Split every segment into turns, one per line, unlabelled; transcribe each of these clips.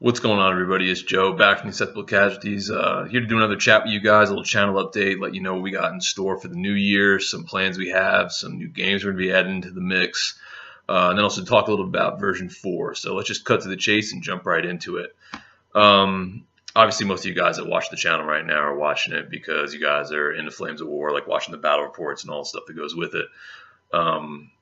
What's going on, everybody? It's Joe back from the Acceptable Casualties. Here to do another chat with you guys, a little channel update, let you know what we got in store for the new year, some plans we have, some new games we're going to be adding to the mix, and then also talk a little bit about version 4. So let's just cut to the chase and jump right into it. Obviously, most of you guys that watch the channel right now are watching it because you guys are into Flames of War, like watching the battle reports and all the stuff that goes with it.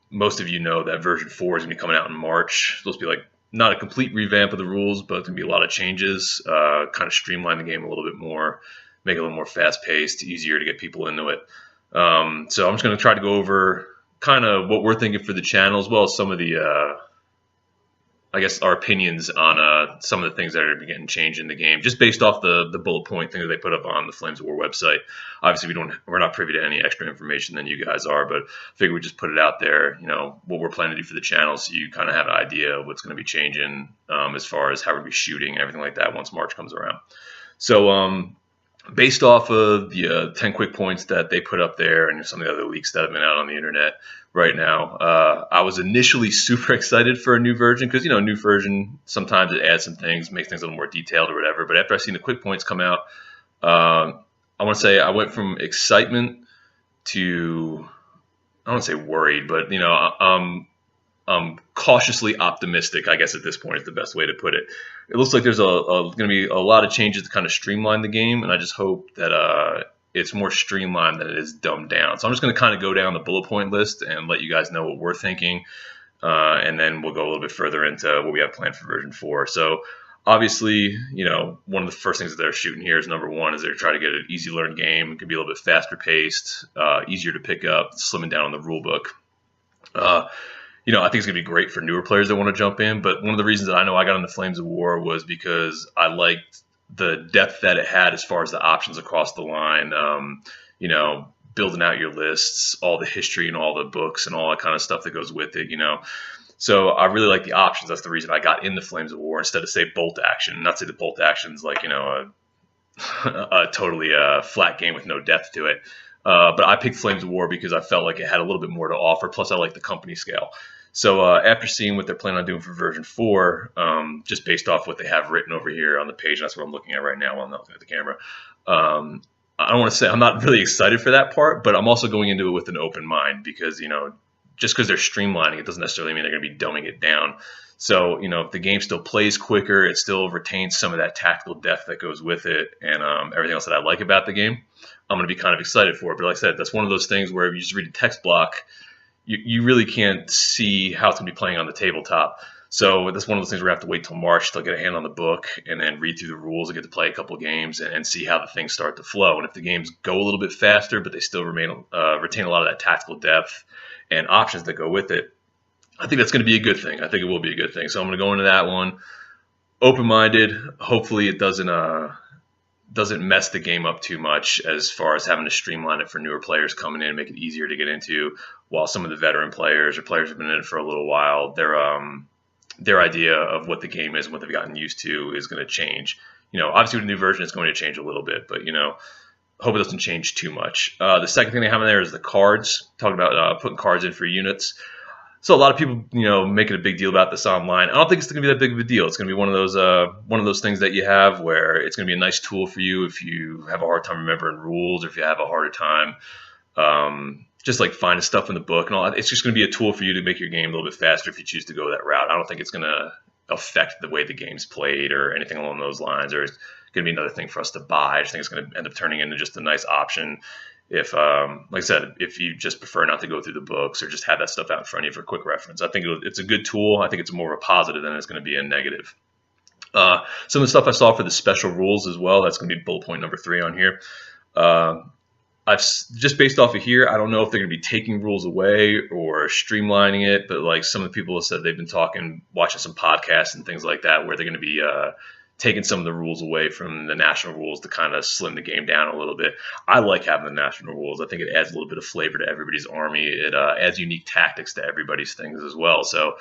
Most of you know that version 4 is going to be coming out in March. It's supposed to be like not a complete revamp of the rules, but it's going to be a lot of changes, kind of streamline the game a little bit more, make it a little more fast-paced, easier to get people into it. So I'm just going to try to go over kind of what we're thinking for the channel, as well as some of the, I guess, our opinions on some of the things that are getting changed in the game, just based off the bullet point thing that they put up on the Flames of War website. Obviously, we're not privy to any extra information than you guys are, but I figure we just put it out there, you know, what we're planning to do for the channel, so you kind of have an idea of what's going to be changing as far as how we're going to be shooting and everything like that once March comes around. So based off of the 10 quick points that they put up there and some of the other leaks that have been out on the internet right now, I was initially super excited for a new version because, you know, a new version, sometimes it adds some things, makes things a little more detailed or whatever. But after I seen the quick points come out, I want to say I went from excitement to, I don't want to say worried, but, you know, I'm cautiously optimistic, I guess at this point is the best way to put it. It looks like there's going to be a lot of changes to kind of streamline the game, and I just hope that it's more streamlined than it is dumbed down. So I'm just going to kind of go down the bullet point list and let you guys know what we're thinking, and then we'll go a little bit further into what we have planned for version 4. So obviously, you know, one of the first things that they're shooting here is number one is they're trying to get an easy learn game. It could be a little bit faster paced, easier to pick up, slimming down on the rule book. You know, I think it's going to be great for newer players that want to jump in. But one of the reasons that I know I got into Flames of War was because I liked the depth that it had as far as the options across the line. You know, building out your lists, all the history and all the books and all that kind of stuff that goes with it, you know. So I really like the options. That's the reason I got into Flames of War instead of, say, bolt action. Not to say the bolt action's like, you know, a totally flat game with no depth to it. But I picked Flames of War because I felt like it had a little bit more to offer. Plus, I like the company scale. So after seeing what they're planning on doing for version 4, just based off what they have written over here on the page, that's what I'm looking at right now while I'm not looking at the camera. I don't want to say I'm not really excited for that part, but I'm also going into it with an open mind because, you know, just because they're streamlining it doesn't necessarily mean they're going to be dumbing it down. So, you know, if the game still plays quicker, it still retains some of that tactical depth that goes with it and everything else that I like about the game, I'm going to be kind of excited for it. But like I said, that's one of those things where if you just read a text block, you really can't see how it's going to be playing on the tabletop. So that's one of those things we're going to have to wait till March to get a hand on the book and then read through the rules and get to play a couple of games and see how the things start to flow. And if the games go a little bit faster, but they still retain a lot of that tactical depth and options that go with it, I think that's going to be a good thing. I think it will be a good thing. So I'm going to go into that one open-minded. Hopefully it doesn't mess the game up too much as far as having to streamline it for newer players coming in and make it easier to get into, while some of the veteran players or players who have been in it for a little while, their idea of what the game is and what they've gotten used to is going to change. You know, obviously with a new version, it's going to change a little bit, but, you know, hope it doesn't change too much. The second thing they have in there is the cards, talking about putting cards in for units. So a lot of people, you know, making a big deal about this online. I don't think it's going to be that big of a deal. It's going to be one of those things that you have where it's going to be a nice tool for you if you have a hard time remembering rules or if you have a harder time just like finding stuff in the book and all that. It's just going to be a tool for you to make your game a little bit faster if you choose to go that route. I don't think it's going to affect the way the game's played or anything along those lines, or it's going to be another thing for us to buy. I just think it's going to end up turning into just a nice option if, like I said, if you just prefer not to go through the books or just have that stuff out in front of you for quick reference. I think it's a good tool. I think it's more of a positive than it's going to be a negative. Some of the stuff I saw for the special rules as well, that's going to be bullet point number 3 on here. I've just based off of here, I don't know if they're going to be taking rules away or streamlining it, but like some of the people have said they've been watching some podcasts and things like that where they're going to be taking some of the rules away from the national rules to kind of slim the game down a little bit. I like having the national rules. I think it adds a little bit of flavor to everybody's army. It adds unique tactics to everybody's things as well. So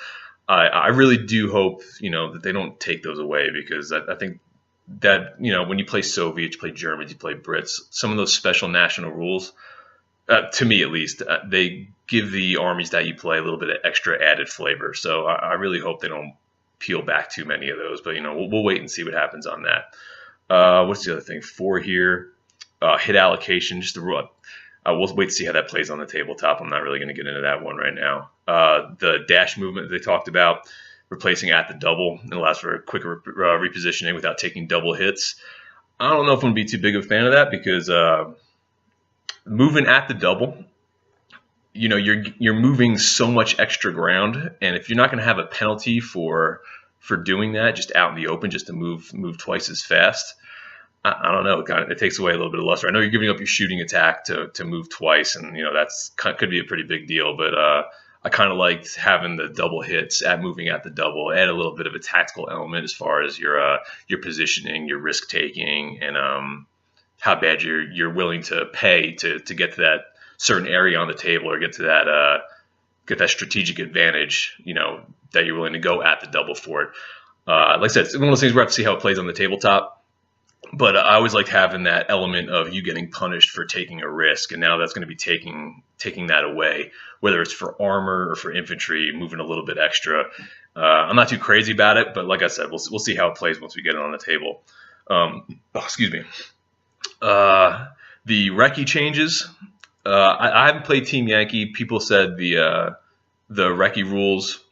I really do hope, you know, that they don't take those away, because I think that, you know, when you play Soviets, you play Germans, you play Brits, some of those special national rules, to me at least, they give the armies that you play a little bit of extra added flavor. So I really hope they don't peel back too many of those. But we'll wait and see what happens on that. What's the other thing? 4 here, hit allocation. Just the rule. We'll wait to see how that plays on the tabletop. I'm not really going to get into that one right now. The dash movement they talked about, replacing at the double, it allows for a quicker repositioning without taking double hits. I don't know if I'm going to be too big of a fan of that because moving at the double, you're moving so much extra ground, and if you're not going to have a penalty for doing that, just out in the open, just to move twice as fast, I don't know. It takes away a little bit of luster. I know you're giving up your shooting attack to move twice, and that's could be a pretty big deal. But I kind of liked having the double hits at moving at the double, add a little bit of a tactical element as far as your positioning, your risk taking, and how bad you're willing to pay to get to that certain area on the table or get to that strategic advantage. That you're willing to go at the double for it. Like I said, it's one of those things where we have to see how it plays on the tabletop. But I always liked having that element of you getting punished for taking a risk, and now that's going to be taking that away, whether it's for armor or for infantry, moving a little bit extra. I'm not too crazy about it, but like I said, we'll see how it plays once we get it on the table. Excuse me. The Recce changes. I haven't played Team Yankee. People said the Recce rules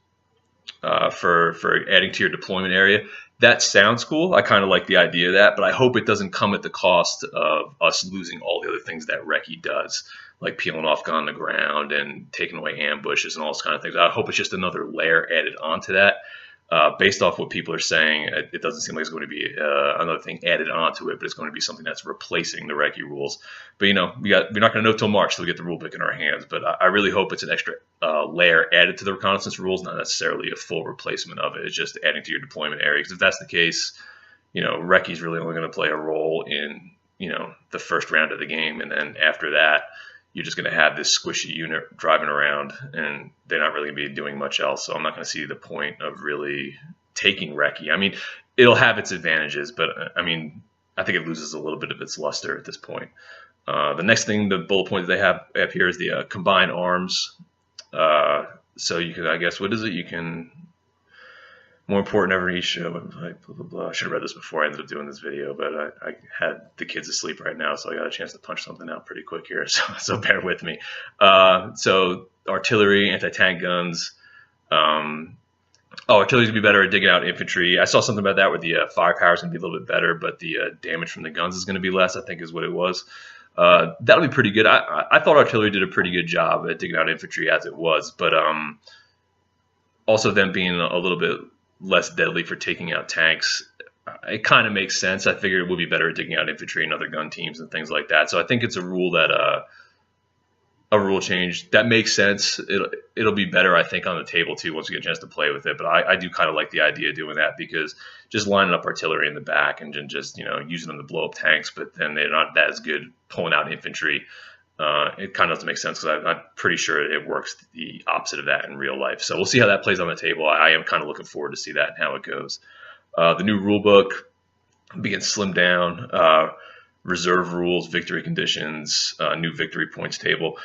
for adding to your deployment area. That sounds cool. I kind of like the idea of that, but I hope it doesn't come at the cost of us losing all the other things that Recce does, like peeling off gun on the ground and taking away ambushes and all those kind of things. I hope it's just another layer added onto that. Based off what people are saying, it doesn't seem like it's going to be another thing added onto it, but it's going to be something that's replacing the Recce rules. But we're not going to know till March till we get the rule book in our hands. But I really hope it's an extra layer added to the reconnaissance rules, not necessarily a full replacement of it. It's just adding to your deployment area. Because if that's the case, Recce's really only going to play a role in the first round of the game, and then after that, you're just going to have this squishy unit driving around, and they're not really going to be doing much else. So I'm not going to see the point of really taking Recce. I mean, it'll have its advantages, but I think it loses a little bit of its luster at this point. The next thing, the bullet point that they have up here is the combined arms. So you can, I guess, what is it? You can, more important every show, blah, blah, blah. I should have read this before I ended up doing this video, but I had the kids asleep right now, so I got a chance to punch something out pretty quick here, so bear with me. So artillery, anti-tank guns. Artillery's gonna be better at digging out infantry. I saw something about that where the firepower is gonna be a little bit better, but the damage from the guns is gonna be less, I think is what it was. That'll be pretty good. I thought artillery did a pretty good job at digging out infantry as it was, but also them being a little bit less deadly for taking out tanks, it kind of makes sense. I figured it would be better at digging out infantry and other gun teams and things like that. So I think it's a rule change that makes sense. It'll be better, I think, on the table too once we get a chance to play with it. But I do kind of like the idea of doing that, because just lining up artillery in the back and just using them to blow up tanks, but then they're not that as good pulling out infantry. It kind of doesn't make sense, because I'm pretty sure it works the opposite of that in real life. So we'll see how that plays on the table. I am kind of looking forward to see that and how it goes. The new rule book begins slimmed down, reserve rules, victory conditions, new victory points table.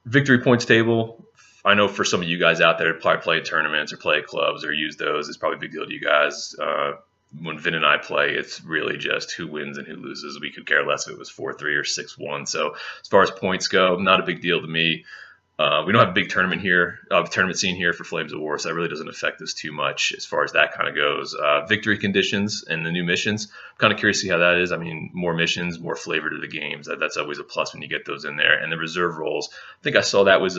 Victory points table, I know for some of you guys out there probably play tournaments or play clubs or use those, it's probably a big deal to you guys. When Vin and I play, it's really just who wins and who loses. We could care less if it was 4-3 or 6-1. So as far as points go, not a big deal to me. We don't have a big tournament scene here for Flames of War, so that really doesn't affect us too much as far as that kind of goes. Victory conditions and the new missions, I'm kind of curious to see how that is. I mean, more missions, more flavor to the games. That's always a plus when you get those in there. And the reserve roles, I think I saw that was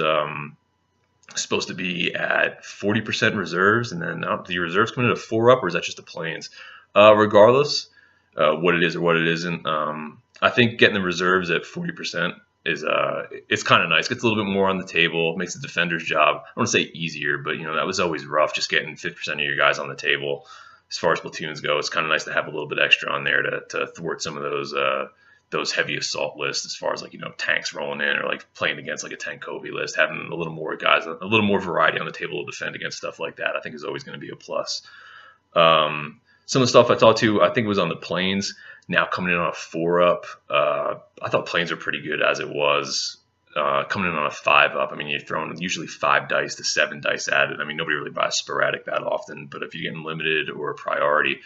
supposed to be at 40% reserves, and then the reserves come in at a 4-up, or is that just the planes? Regardless, what it is or what it isn't, I think getting the reserves at 40% is it's kind of nice. Gets a little bit more on the table, makes the defender's job, I don't want to say easier, but that was always rough, just getting 50% of your guys on the table. As far as platoons go, it's kind of nice to have a little bit extra on there to thwart some of those heavy assault lists, as far as tanks rolling in, or playing against a tank Covey list. Having a little more guys, a little more variety on the table to defend against stuff like that, I think is always going to be a plus. Some of the stuff I talked to, I think it was on the planes, now coming in on a 4-up. I thought planes are pretty good as it was. coming in on a 5-up. I mean, you're throwing usually 5 dice to 7 dice at it. I mean, nobody really buys sporadic that often, but if you're getting limited or priority,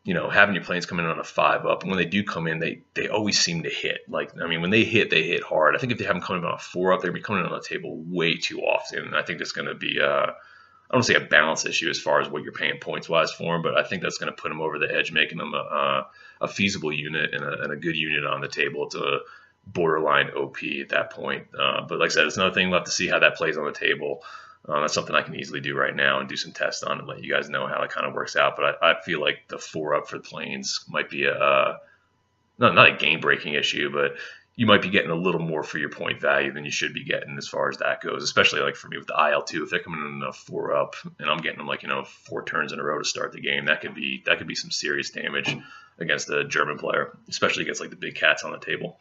having your planes come in on a 5-up, and when they do come in, they always seem to hit. Like, I mean, when they hit hard. I think if they have them coming in on a 4-up, they're going to be coming in on the table way too often. And I think there's going to be I don't say a balance issue as far as what you're paying points-wise for them, but I think that's going to put them over the edge, making them a feasible unit and a good unit on the table. It's a borderline OP at that point. But like I said, it's another thing. We'll have to see how that plays on the table. That's something I can easily do right now and do some tests on and let you guys know how it kind of works out. But I feel like the 4-up for the planes might be not a game-breaking issue, but you might be getting a little more for your point value than you should be getting as far as that goes, especially like for me with the IL-2. If they're coming in a 4-up and I'm getting them 4 turns in a row to start the game, that could be some serious damage against the German player, especially against like the big cats on the table.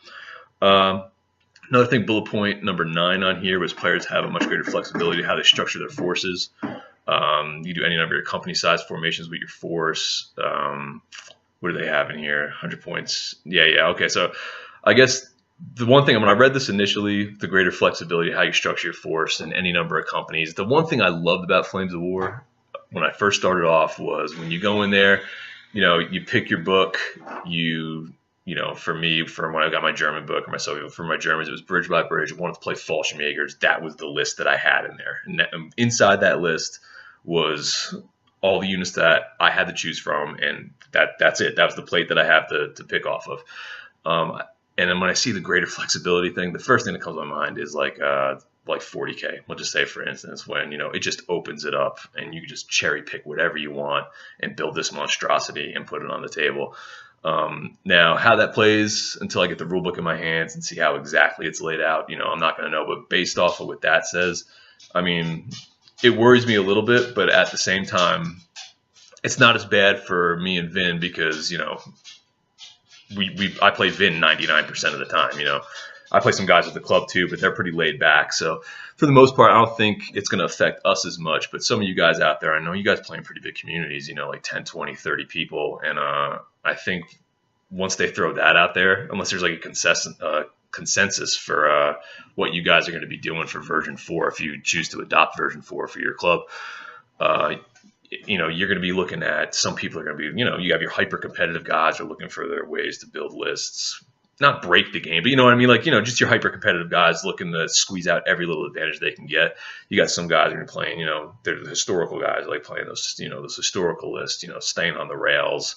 Another thing, bullet point number 9 on here was players have a much greater flexibility how they structure their forces. You do any number of company size formations with your force. What do they have in here? 100 points. Yeah. Okay, so I guess the one thing, when I read this initially, the greater flexibility, how you structure your force in any number of companies. The one thing I loved about Flames of War when I first started off was when you go in there, you pick your book, for me, for when I got my German book, or myself, for my Germans, it was bridge by bridge. I wanted to play Fallschirmjägers. That was the list that I had in there. And inside that list was all the units that I had to choose from, and that's it. That was the plate that I have to pick off of. And then when I see the greater flexibility thing, the first thing that comes to my mind is like 40K. We'll just say, for instance, when it just opens it up and you can just cherry pick whatever you want and build this monstrosity and put it on the table. Now, how that plays until I get the rule book in my hands and see how exactly it's laid out, I'm not going to know. But based off of what that says, I mean, it worries me a little bit, but at the same time, it's not as bad for me and Vin because, I play Vin 99% of the time. I play some guys with the club too, but they're pretty laid back. So for the most part, I don't think it's going to affect us as much. But some of you guys out there, I know you guys play in pretty big communities, like 10, 20, 30 people. And I think once they throw that out there, unless there's like a consensus for what you guys are going to be doing for version 4, if you choose to adopt version 4 for your club, you're going to be looking at, some people are going to be, you have your hyper competitive guys are looking for their ways to build lists, not break the game, but you know what I mean? Like, just your hyper competitive guys looking to squeeze out every little advantage they can get. You got some guys who are playing, they're the historical guys, like playing those, those historical lists, staying on the rails,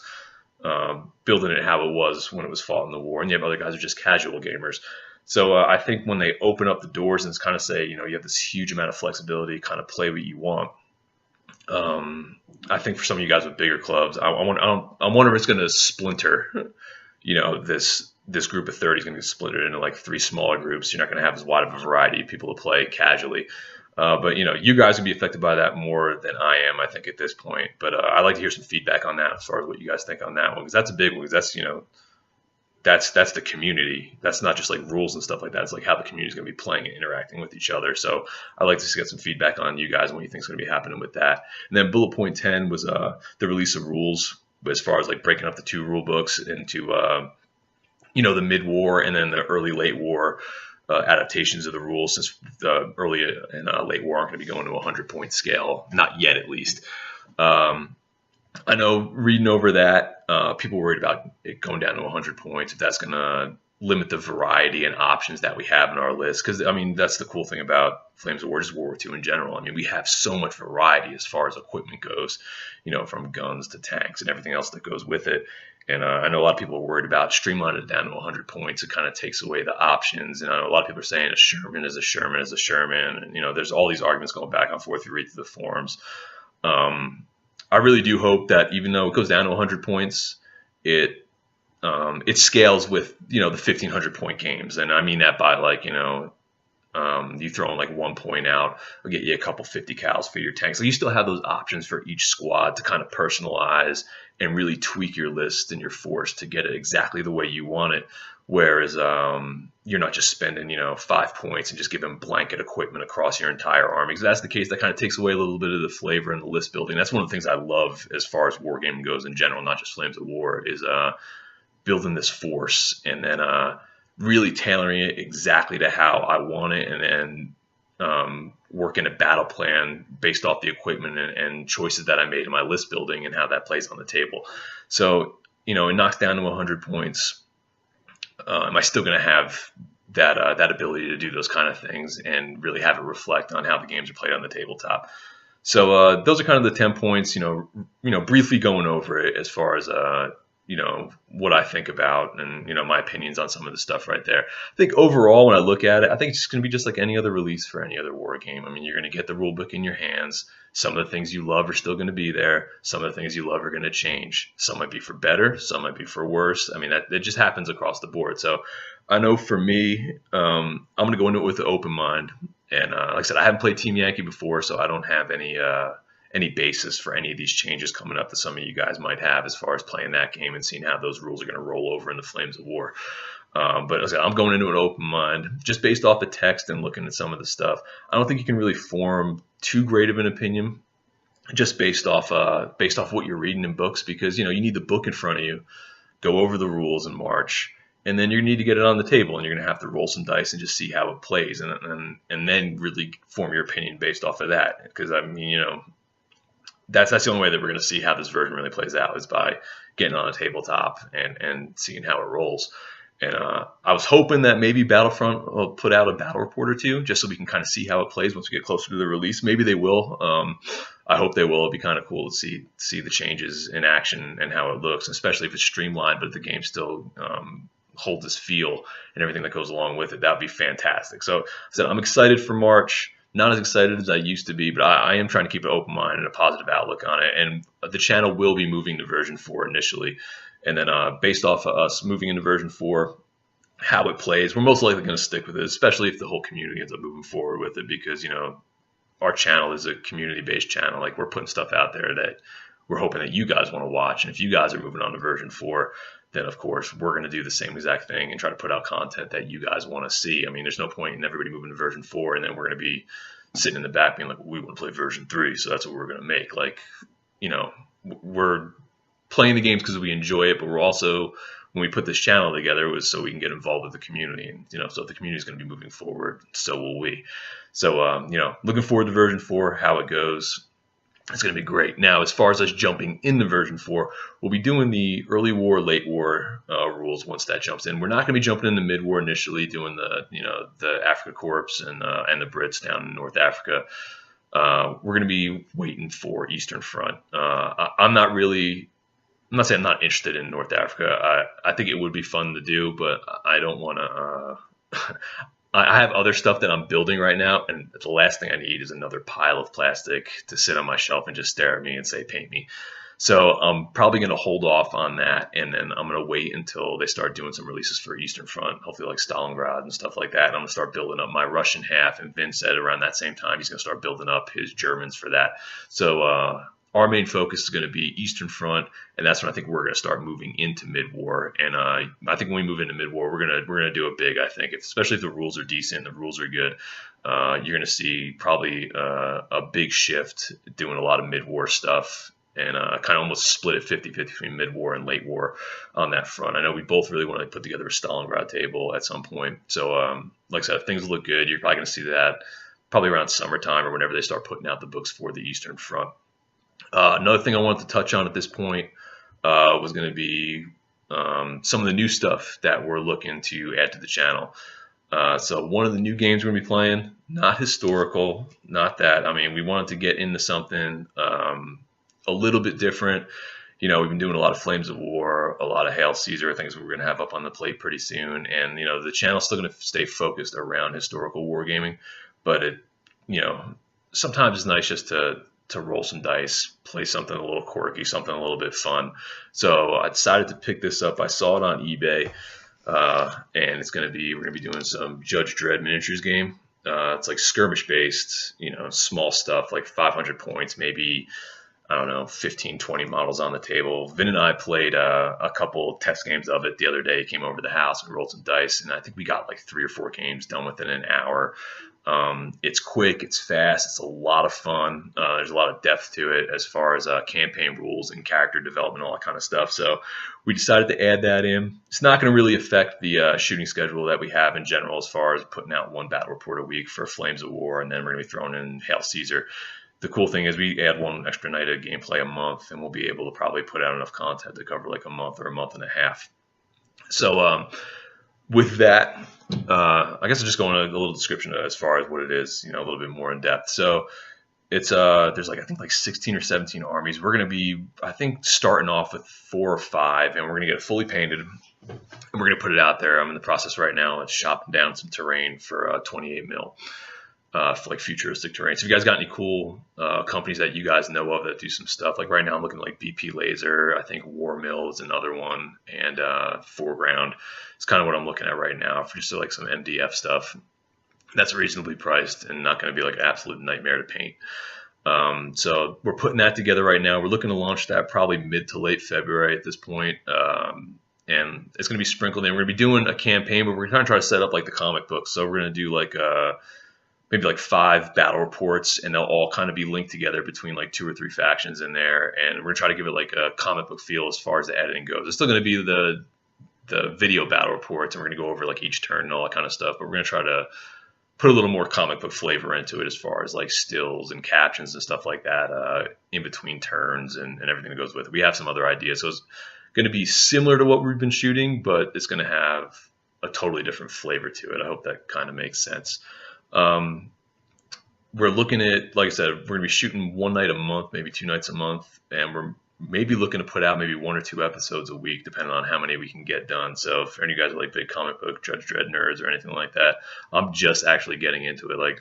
building it how it was when it was fought in the war. And you have other guys who are just casual gamers. So I think when they open up the doors and kind of say, you have this huge amount of flexibility, kind of play what you want. I think for some of you guys with bigger clubs, I wonder if it's going to splinter. This group of 30 is going to be split into like 3 smaller groups. You're not going to have as wide of a variety of people to play casually. But you guys will be affected by that more than I am, I think, at this point. But I'd like to hear some feedback on that as far as what you guys think on that one, because that's a big one. Because that's the community. That's not just like rules and stuff like that. It's like how the community is going to be playing and interacting with each other. So I'd like to get some feedback on you guys and what you think is going to be happening with that. And then bullet point 10 was the release of rules, as far as like breaking up the 2 rule books into the mid-war and then the early-late war adaptations of the rules, since the early and late war aren't going to be going to a 100-point scale, not yet at least. I know reading over that, people worried about it going down to 100 points, if that's going to limit the variety and options that we have in our list. Because, I mean, that's the cool thing about Flames of War, just World War II in general. I mean, we have so much variety as far as equipment goes, from guns to tanks and everything else that goes with it. And I know a lot of people are worried about streamlining it down to 100 points. It kind of takes away the options. And I know a lot of people are saying a Sherman is a Sherman is a Sherman. And, there's all these arguments going back and forth if you read through the forums. I really do hope that even though it goes down to 100 points, it scales with, the 1,500 point games. And I mean that by like, you throw in like 1 point out, it'll get you a couple 50 cals for your tanks. So you still have those options for each squad to kind of personalize and really tweak your list and your force to get it exactly the way you want it. Whereas you're not just spending, 5 points and just giving blanket equipment across your entire army. Because that's the case, that kind of takes away a little bit of the flavor and the list building. That's one of the things I love as far as wargaming goes in general, not just Flames of War, is building this force and then really tailoring it exactly to how I want it, and then working a battle plan based off the equipment and choices that I made in my list building and how that plays on the table. So, it knocks down to 100 points. Am I still going to have that ability to do those kind of things and really have it reflect on how the games are played on the tabletop? So those are kind of the 10 points. Briefly going over it as far as what I think about and my opinions on some of the stuff right there. I think overall, when I look at it, I think it's just going to be just like any other release for any other war game. I mean, you're going to get the rule book in your hands. Some of the things you love are still going to be there. Some of the things you love are going to change. Some might be for better. Some might be for worse. I mean, that just happens across the board. So I know for me, I'm going to go into it with an open mind. And like I said, I haven't played Team Yankee before, so I don't have any basis for any of these changes coming up that some of you guys might have as far as playing that game and seeing how those rules are going to roll over in the Flames of War. But like I said, I'm going into an open mind just based off the text and looking at some of the stuff. I don't think you can really form too great of an opinion just based off what you're reading in books, because you need the book in front of you, go over the rules in March, and then you need to get it on the table, and you're going to have to roll some dice and just see how it plays, and then really form your opinion based off of that. Because I mean, that's the only way that we're going to see how this version really plays out, is by getting on a tabletop and seeing how it rolls. And I was hoping that maybe Battlefront will put out a battle report or two, just so we can kind of see how it plays once we get closer to the release. Maybe they will. I hope they will. It'd be kind of cool to see the changes in action and how it looks, especially if it's streamlined, but the game still holds its feel and everything that goes along with it. That'd be fantastic. So I'm excited for March. Not as excited as I used to be, but I am trying to keep an open mind and a positive outlook on it. And the channel will be moving to version 4 initially. And then based off of us moving into version 4, how it plays, we're most likely going to stick with it, especially if the whole community ends up moving forward with it, because, our channel is a community-based channel. Like, we're putting stuff out there that we're hoping that you guys want to watch. And if you guys are moving on to version 4, then of course we're going to do the same exact thing and try to put out content that you guys want to see. I mean, there's no point in everybody moving to version 4 and then we're going to be sitting in the back being like, well, we want to play version 3, so that's what we're going to make. Like, we're playing the games because we enjoy it, but we're also, when we put this channel together, it was so we can get involved with the community. And, so if the community is going to be moving forward, so will we. So, looking forward to version 4, how it goes. It's going to be great. Now, as far as us jumping into version 4, we'll be doing the early war, late war rules once that jumps in. We're not going to be jumping into mid war initially, doing the Africa Corps and the Brits down in North Africa. We're going to be waiting for Eastern Front. I'm not saying I'm not interested in North Africa. I think it would be fun to do, but I don't want to. I have other stuff that I'm building right now, and the last thing I need is another pile of plastic to sit on my shelf and just stare at me and say, paint me. So I'm probably going to hold off on that, and then I'm going to wait until they start doing some releases for Eastern Front, hopefully like Stalingrad and stuff like that. And I'm going to start building up my Russian half, and Vince said around that same time he's going to start building up his Germans for that. So our main focus is going to be Eastern Front, and that's when I think we're going to start moving into mid-war. And I think when we move into mid-war, we're gonna do it big. I think, especially if the rules are decent, the rules are good, you're going to see probably a big shift doing a lot of mid-war stuff, and kind of almost split it 50-50 between mid-war and late war on that front. I know we both really want to put together a Stalingrad table at some point. So like I said, if things look good, you're probably going to see that probably around summertime or whenever they start putting out the books for the Eastern Front. Another thing I wanted to touch on at this point was going to be some of the new stuff that we're looking to add to the channel. So one of the new games we're going to be playing, not historical, not that. I mean, we wanted to get into something a little bit different. We've been doing a lot of Flames of War, a lot of Hail Caesar, things that we're going to have up on the plate pretty soon. And, the channel's still going to stay focused around historical wargaming, but sometimes it's nice just to roll some dice, play something a little quirky, something a little bit fun. So I decided to pick this up. I saw it on eBay, and we're going to be doing some Judge Dredd miniatures game. It's like skirmish based, small stuff, like 500 points, maybe, I don't know, 15, 20 models on the table. Vin and I played a couple test games of it the other day. He came over to the house and rolled some dice, and I think we got like 3 or 4 games done within an hour. It's quick, it's fast, it's a lot of fun. There's a lot of depth to it as far as campaign rules and character development, all that kind of stuff. So we decided to add that in. It's not going to really affect the shooting schedule that we have in general, as far as putting out one battle report a week for Flames of War, and then we're going to be throwing in Hail Caesar. The cool thing is we add one extra night of gameplay a month, and we'll be able to probably put out enough content to cover like a month or a month and a half. So with that, I guess I'll just go into a little description as far as what it is, a little bit more in depth. So it's there's I think 16 or 17 armies. We're going to be, I think, starting off with 4 or 5, and we're going to get it fully painted, and we're going to put it out there. I'm in the process right now of shopping down some terrain for 28 mil. For like futuristic terrain. So if you guys got any cool companies that you guys know of that do some stuff, like right now I'm looking at like BP Laser, I think War Mill is another one, and Foreground. It's kind of what I'm looking at right now for just like some MDF stuff that's reasonably priced and not going to be like an absolute nightmare to paint. So we're putting that together right now. We're looking to launch that probably mid to late February at this point. And it's going to be sprinkled in. We're going to be doing a campaign, but we're going to try to set up like the comic books. So we're going to do like maybe like 5 battle reports, and they'll all kind of be linked together between like 2 or 3 factions in there. And we're gonna try to give it like a comic book feel as far as the editing goes. It's still gonna be the video battle reports, and we're gonna go over like each turn and all that kind of stuff. But we're gonna try to put a little more comic book flavor into it as far as like stills and captions and stuff like that in between turns and everything that goes with it. We have some other ideas, so it's gonna be similar to what we've been shooting, but it's gonna have a totally different flavor to it. I hope that kind of makes sense. We're looking at, like I said, we're going to be shooting 1 night a month, maybe 2 nights a month, and we're maybe looking to put out maybe 1 or 2 episodes a week, depending on how many we can get done. So if any of you guys are like big comic book Judge Dredd nerds or anything like that, I'm just actually getting into it. Like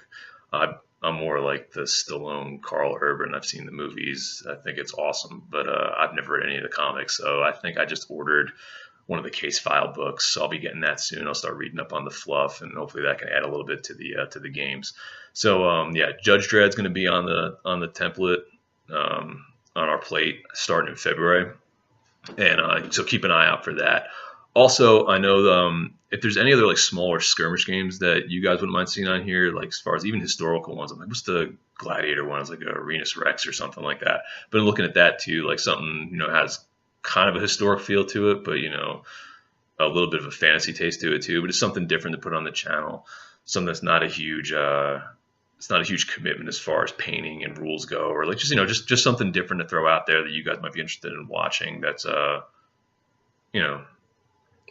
I'm more like the Stallone Carl Urban. I've seen the movies. I think it's awesome, but I've never read any of the comics. So I think I just ordered one of the case file books. So I'll be getting that soon. I'll start reading up on the fluff, and hopefully that can add a little bit to the games. So yeah, Judge Dredd's going to be on the template on our plate starting in February, and so keep an eye out for that. Also, I know if there's any other like smaller skirmish games that you guys wouldn't mind seeing on here, like as far as even historical ones, I'm like, what's the Gladiator one? It's like a Arenas Rex or something like that. But I'm looking at that too, like something has kind of a historic feel to it, but a little bit of a fantasy taste to it too. But it's something different to put on the channel. Something that's not a huge, it's not a huge commitment as far as painting and rules go, or like just something different to throw out there that you guys might be interested in watching. That's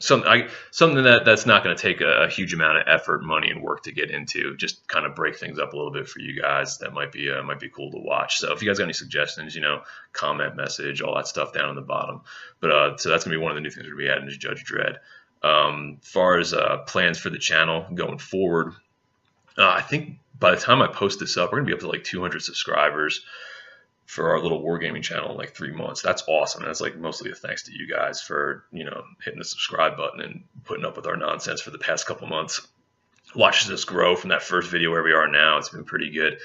something that's not going to take a huge amount of effort, money, and work to get into. Just kind of break things up a little bit for you guys. That might be cool to watch. So if you guys got any suggestions, comment, message, all that stuff down on the bottom. But so that's gonna be one of the new things we're gonna be adding to Judge Dredd. As far as plans for the channel going forward, I think by the time I post this up, we're gonna be up to like 200 subscribers for our little wargaming channel in like 3 months. That's awesome. That's like mostly a thanks to you guys for hitting the subscribe button and putting up with our nonsense for the past couple months. Watches us grow from that first video where we are now. It's been pretty good.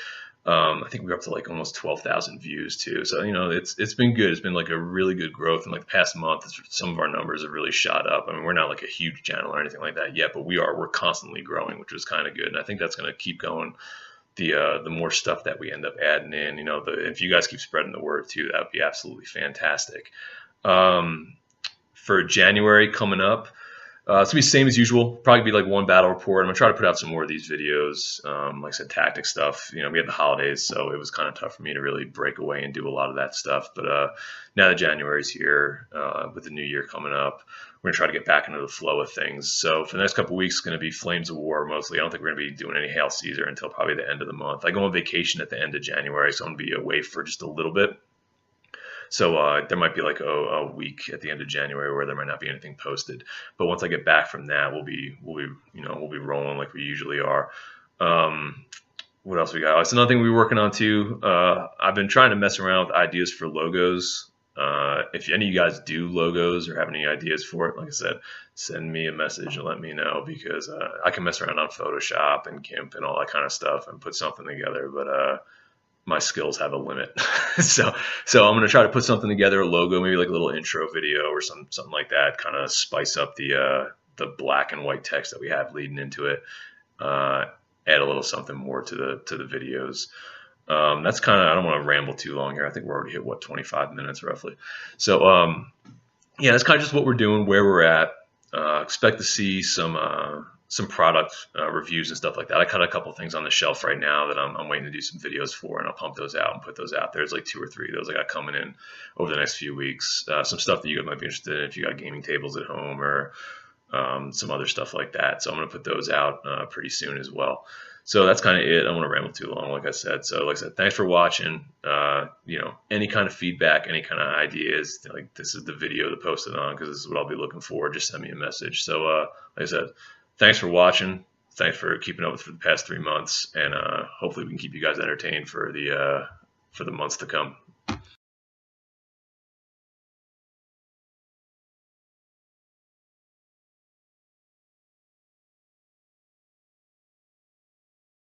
I think we're up to like almost 12,000 views too. So it's been good. It's been like a really good growth in like the past month. Some of our numbers have really shot up. I mean, we're not like a huge channel or anything like that yet, but we're constantly growing, which is kind of good. And I think that's going to keep going. The more stuff that we end up adding in, if you guys keep spreading the word too, that would be absolutely fantastic. For January coming up, it's gonna be the same as usual. Probably be like 1 battle report. I'm gonna try to put out some more of these videos. Like I said, tactic stuff. We had the holidays, so it was kind of tough for me to really break away and do a lot of that stuff. But now that January's here, with the new year coming up, we're gonna try to get back into the flow of things. So for the next couple of weeks, it's gonna be Flames of War mostly. I don't think we're gonna be doing any Hail Caesar until probably the end of the month. I go on vacation at the end of January, so I'm gonna be away for just a little bit. So there might be like a week at the end of January where there might not be anything posted. But once I get back from that, we'll be rolling like we usually are. What else we got? Oh, it's another thing we're working on too. I've been trying to mess around with ideas for logos. If any of you guys do logos or have any ideas for it, like I said, send me a message and let me know, because I can mess around on Photoshop and GIMP and all that kind of stuff and put something together. But my skills have a limit. so I'm going to try to put something together, a logo, maybe like a little intro video or something like that, kind of spice up the black and white text that we have leading into it. add a little something more to the videos. That's kind of, I don't want to ramble too long here. I think we're already hit, what, 25 minutes roughly. So, yeah, that's kind of just what we're doing, where we're at. Expect to see some product reviews and stuff like that. I cut a couple things on the shelf right now that I'm waiting to do some videos for, and I'll pump those out and put those out there. There's like 2 or 3 of those I got coming in over the next few weeks. Some stuff that you guys might be interested in if you got gaming tables at home, or some other stuff like that. So I'm going to put those out pretty soon as well. So that's kind of it. I don't want to ramble too long, like I said. So like I said, thanks for watching. Any kind of feedback, any kind of ideas, like this is the video to post it on, because this is what I'll be looking for. Just send me a message. So like I said, thanks for watching. Thanks for keeping up with for the past 3 months, and hopefully we can keep you guys entertained for the months to come.